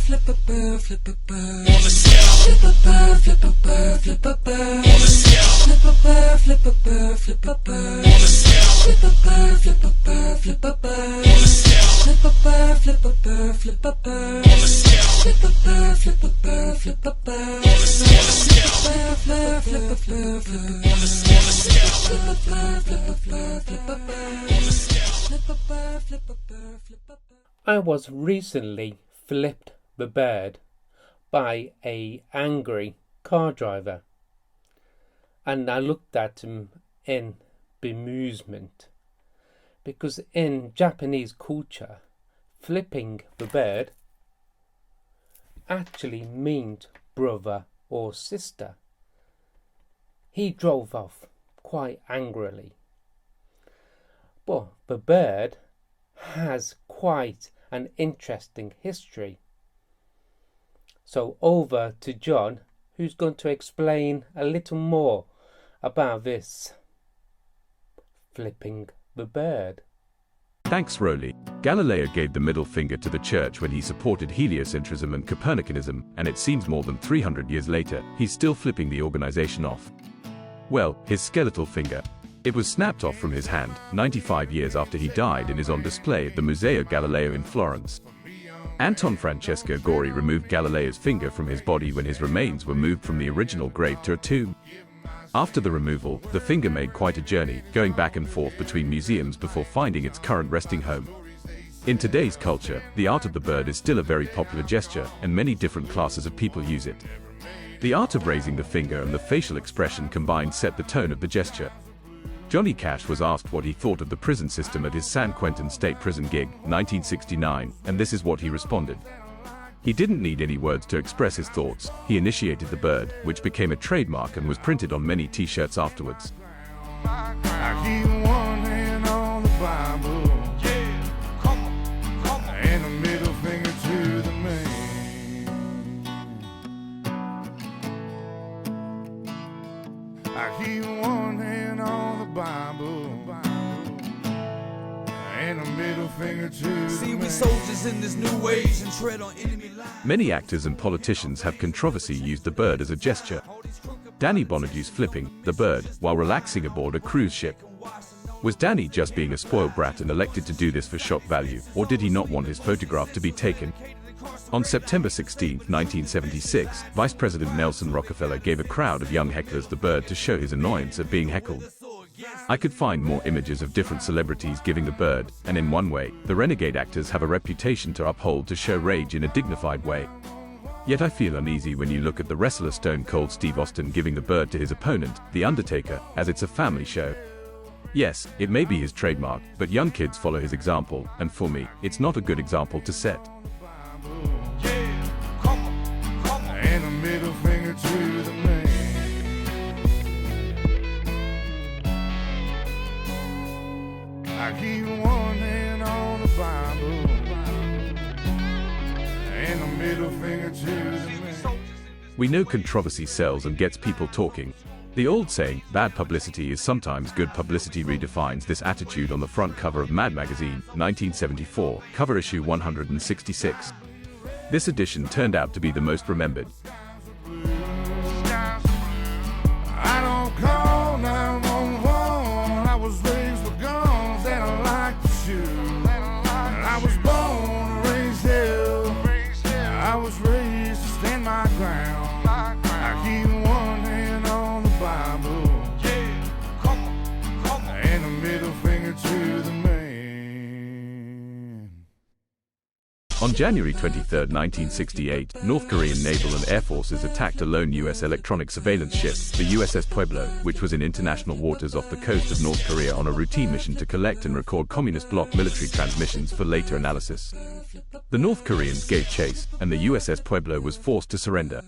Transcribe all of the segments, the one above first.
flip a bird, flip a bird. On the scale. Flip a bird, flip a bird, flip a bird. On the scale. Flip a bird, flip a bird, flip a bird. On the scale. Flip a bird, flip a bird, flip a bird. On the scale. Flip a bird, flip a bird, flip a bird. On the scale. Flip a bird, flip a bird, flip a bird. On the scale. Flip a bird, flip a bird, flip a bird. On the scale. Flip a bird, flip a bird, flip a bird. On the scale. Flip a bird, flip a bird, flip a bird. I was recently flipped the bird by an angry car driver, and I looked at him in bemusement, because in Japanese culture, flipping the bird actually meant brother or sister. He drove off quite angrily, but the bird has quite an interesting history. So over to John, who's going to explain a little more about this flipping the bird. Thanks, Rowley. Galileo gave the middle finger to the church when he supported heliocentrism and Copernicanism, and it seems more than 300 years later, he's still flipping the organization off. Well, his skeletal finger. It was snapped off from his hand 95 years after he died and is on display at the Museo Galileo in Florence. Anton Francesco Gori removed Galileo's finger from his body when his remains were moved from the original grave to a tomb. After the removal, the finger made quite a journey, going back and forth between museums before finding its current resting home. In today's culture, the art of the bird is still a very popular gesture, and many different classes of people use it. The art of raising the finger and the facial expression combined set the tone of the gesture. Johnny Cash was asked what he thought of the prison system at his San Quentin State Prison gig, 1969, and this is what he responded. He didn't need any words to express his thoughts. He initiated the bird, which became a trademark and was printed on many t-shirts afterwards. I keep one hand on the Bible, and a middle finger to the man. I keep one hand on the Bible, and a middle finger to the man. See, we soldiers in this new age and tread on enemy lines. Many actors and politicians have controversy used the bird as a gesture. Danny Bonaduce flipping the bird while relaxing aboard a cruise ship. Was Danny just being a spoiled brat and elected to do this for shock value, or did he not want his photograph to be taken? On September 16, 1976, Vice President Nelson Rockefeller gave a crowd of young hecklers the bird to show his annoyance at being heckled. I could find more images of different celebrities giving the bird, and in one way, the renegade actors have a reputation to uphold to show rage in a dignified way. Yet I feel uneasy when you look at the wrestler Stone Cold Steve Austin giving the bird to his opponent, The Undertaker, as it's a family show. Yes, it may be his trademark, but young kids follow his example, and for me, it's not a good example to set. And a middle finger to the man. I keep one hand on the Bible, and a middle finger to the man. We know controversy sells and gets people talking. The old saying, bad publicity is sometimes good publicity, redefines this attitude on the front cover of Mad Magazine, 1974, cover issue 166. This edition turned out to be the most remembered. I don't call 911. I was raised with guns and I like to shoot. I was born and raised hell. I was raised to stand my ground. I keep one hand on the Bible, and a middle finger to the man. On January 23, 1968, North Korean naval and air forces attacked a lone U.S. electronic surveillance ship, the USS Pueblo, which was in international waters off the coast of North Korea on a routine mission to collect and record communist bloc military transmissions for later analysis. The North Koreans gave chase, and the USS Pueblo was forced to surrender.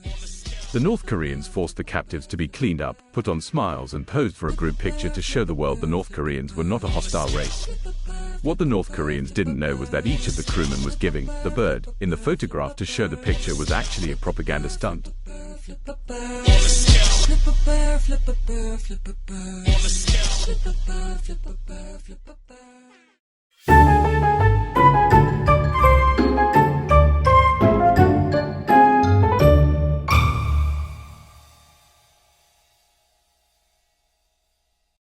The North Koreans forced the captives to be cleaned up, put on smiles and posed for a group picture to show the world the North Koreans were not a hostile race. What the North Koreans didn't know was that each of the crewmen was giving the bird in the photograph to show the picture was actually a propaganda stunt. Flip a bird, flip a bird, flip a bird, flip a bird, flip a bird, flip a bird, flip a bird.